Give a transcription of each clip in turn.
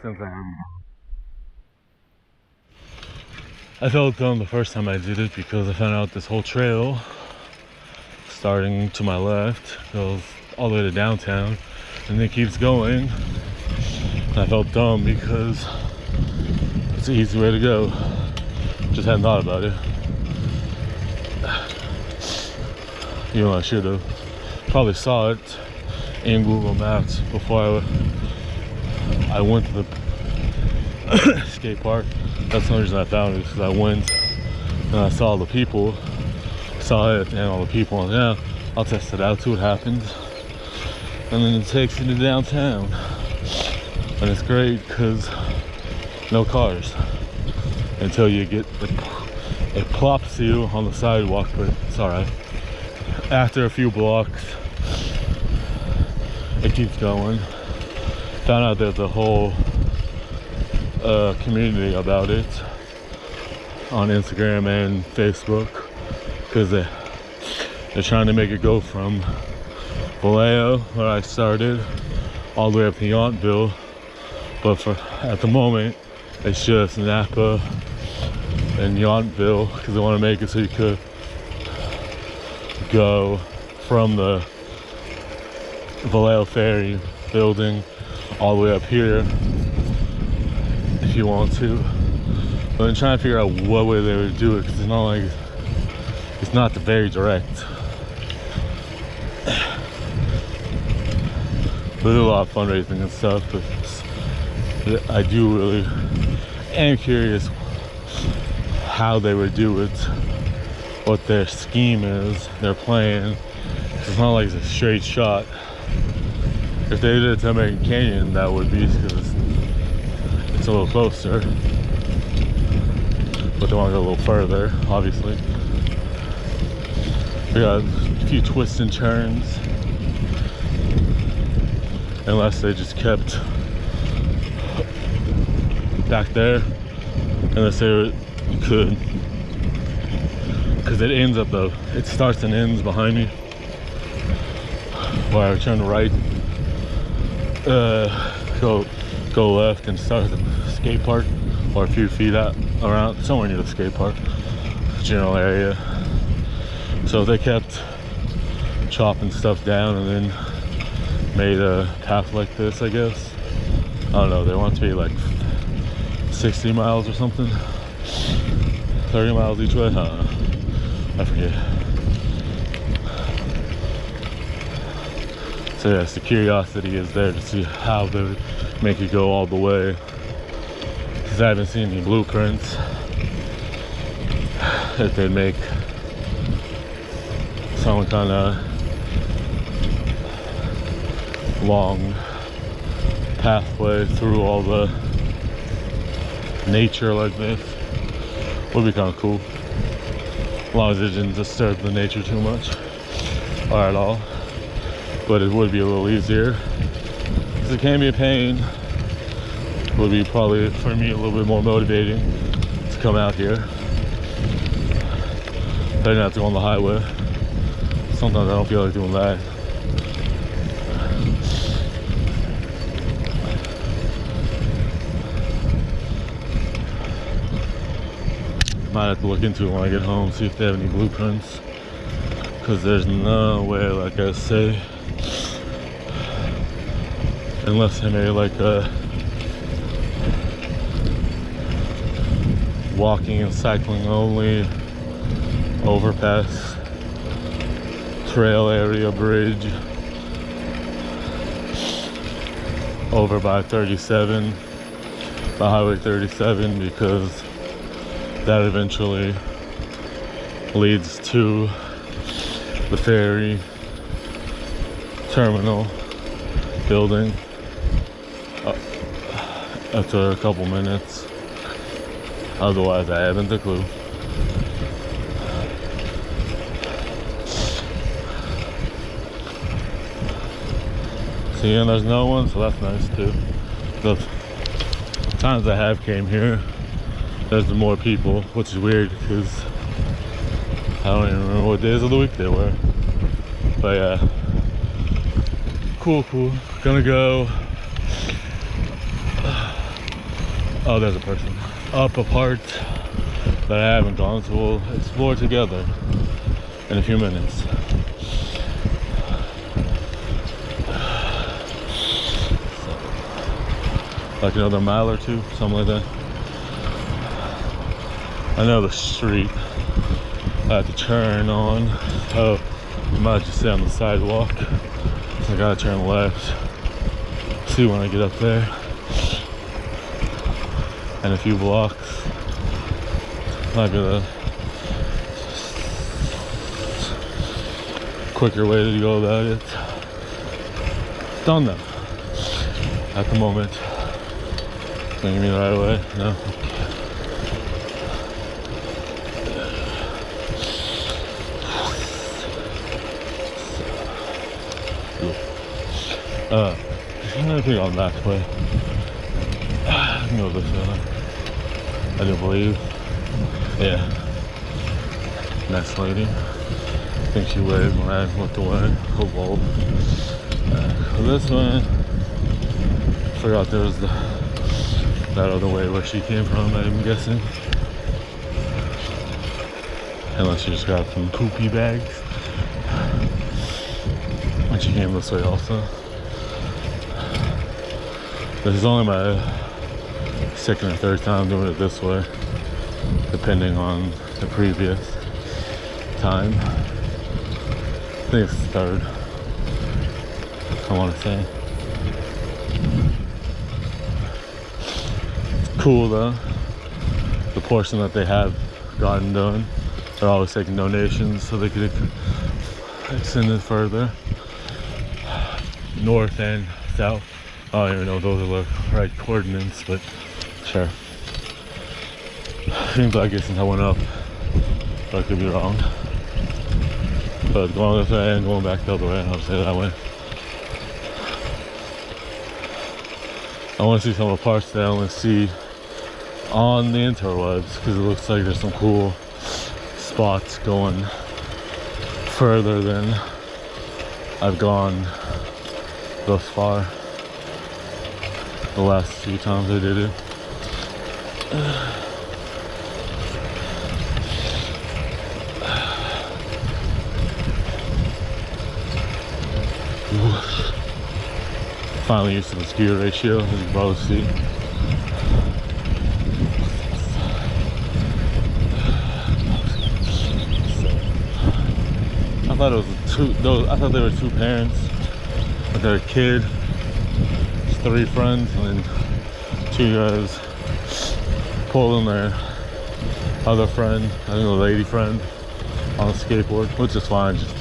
since I felt dumb the first time I did it because I found out this whole trail starting to my left goes all the way to downtown and then keeps going. And I felt dumb because it's the easy way to go. Just hadn't thought about it. You know, I should have probably saw it in Google Maps before I went to the skate park. That's the only reason I found it, because I went and I saw the people, saw it and all the people, and yeah, I'll test it out, see what happens. And then it takes you to downtown, and it's great because no cars until you get it plops you on the sidewalk, but it's all right. After a few blocks, it keeps going. Found out there's a whole community about it on Instagram and Facebook, because they're trying to make it go from Vallejo, where I started, all the way up to Yountville. But at the moment, it's just Napa and Yountville, because they want to make it so you could go from the Vallejo Ferry building all the way up here if you want to. But I'm trying to figure out what way they would do it, because it's not very direct. But there's a lot of fundraising and stuff, but I do really am curious how they would do it, what their scheme is, their plan. It's not like it's a straight shot. If they did it to American Canyon, that would be, because it's a little closer. But they want to go a little further, obviously. We got a few twists and turns. Unless they just kept back there. Unless they could. Because it ends up though. It starts and ends behind me. Where I turn right. Go left and start at the skate park, or a few feet out around somewhere near the skate park general area. So they kept chopping stuff down and then made a path like this, I guess. I don't know, they want it to be like 60 miles or something, 30 miles each way, I forget. So yes, the curiosity is there to see how they would make it go all the way, because I haven't seen any blueprints. If they'd make some kind of long pathway through all the nature like this, would be kind of cool, as long as it didn't disturb the nature too much or at all. But it would be a little easier, because it can be a pain. It would be probably for me a little bit more motivating to come out here. I didn't have to go on the highway. Sometimes I don't feel like doing that. Might have to look into it when I get home, see if they have any blueprints, because there's no way, like I say, unless they made like a walking and cycling only overpass trail area bridge over by 37, by Highway 37, because that eventually leads to the ferry terminal building after a couple minutes. Otherwise, I haven't a clue. See, and there's no one, so that's nice too. The times I have came here, there's been more people, which is weird because I don't even remember what days of the week they were. But yeah, cool. Gonna go Oh, there's a person. Up a part that I haven't gone, so we'll explore together in a few minutes. Like another mile or two, something like that. I know the street I have to turn on. Oh, I might just stay on the sidewalk. So I gotta turn left. See when I get up there. And a few blocks. Might be the quicker way to go about it. Don't know. At the moment. Thinking me the right way? No. I'm gonna think on that way. I can go this way. I do believe. Yeah. Nice lady. I think she waved when I looked away. Oh, bulb. So this one. Forgot there was that other way where she came from, I'm guessing. Unless she just got some poopy bags. And she came this way also. This is only my second or third time doing it this way, depending on the previous time. I think it's the third, I want to say. It's cool though, the portion that they have gotten done. They're always taking donations so they could extend it further. North and south. I don't even know if those are the right coordinates, but sure. Seems like it since I went up, but I could be wrong. But going this way and going back the other way, I'll say that way. I want to see some of the parts that I only see on the interwebs, because it looks like there's some cool spots going further than I've gone thus far. The last few times I did it. Finally used to the skier ratio, as you can probably see. I thought it was I thought they were two parents with their kid. 3 friends and then 2 guys pulling their other friend, I think a lady friend, on a skateboard, which is fine. Just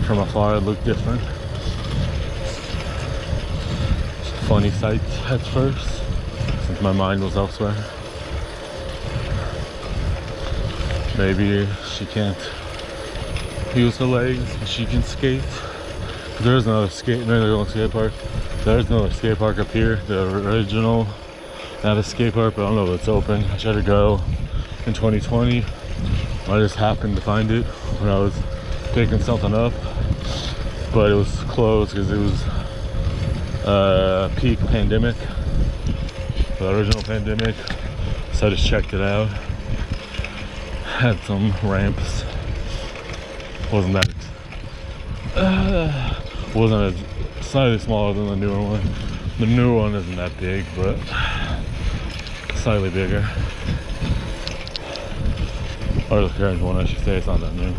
from afar it looked different. Funny sight at first, since my mind was elsewhere. Maybe she can't use her legs, but she can skate. There's another skate park. There's another skate park up here, the original, not a skate park, but I don't know if it's open. I tried to go in 2020. I just happened to find it when I was picking something up, but it was closed because it was peak pandemic, the original pandemic. So I just checked it out. Had some ramps. Wasn't as slightly smaller than the newer one. The newer one isn't that big, but slightly bigger. Or the current one, I should say. It's not that new.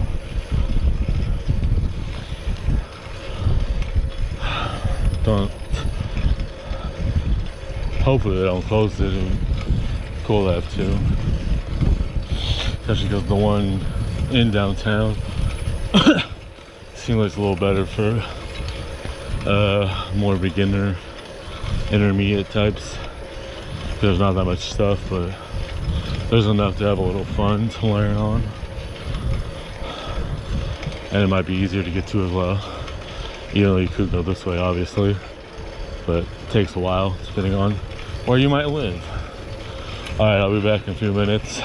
Hopefully they don't close it. And cool that too. Especially because the one in downtown seems like it's a little better for more beginner, intermediate types. There's not that much stuff, but there's enough to have a little fun to learn on, and it might be easier to get to as well. You know, you could go this way obviously, but it takes a while depending on where you might live. All right, I'll be back in a few minutes,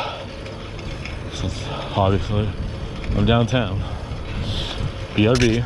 since obviously I'm downtown. BRB.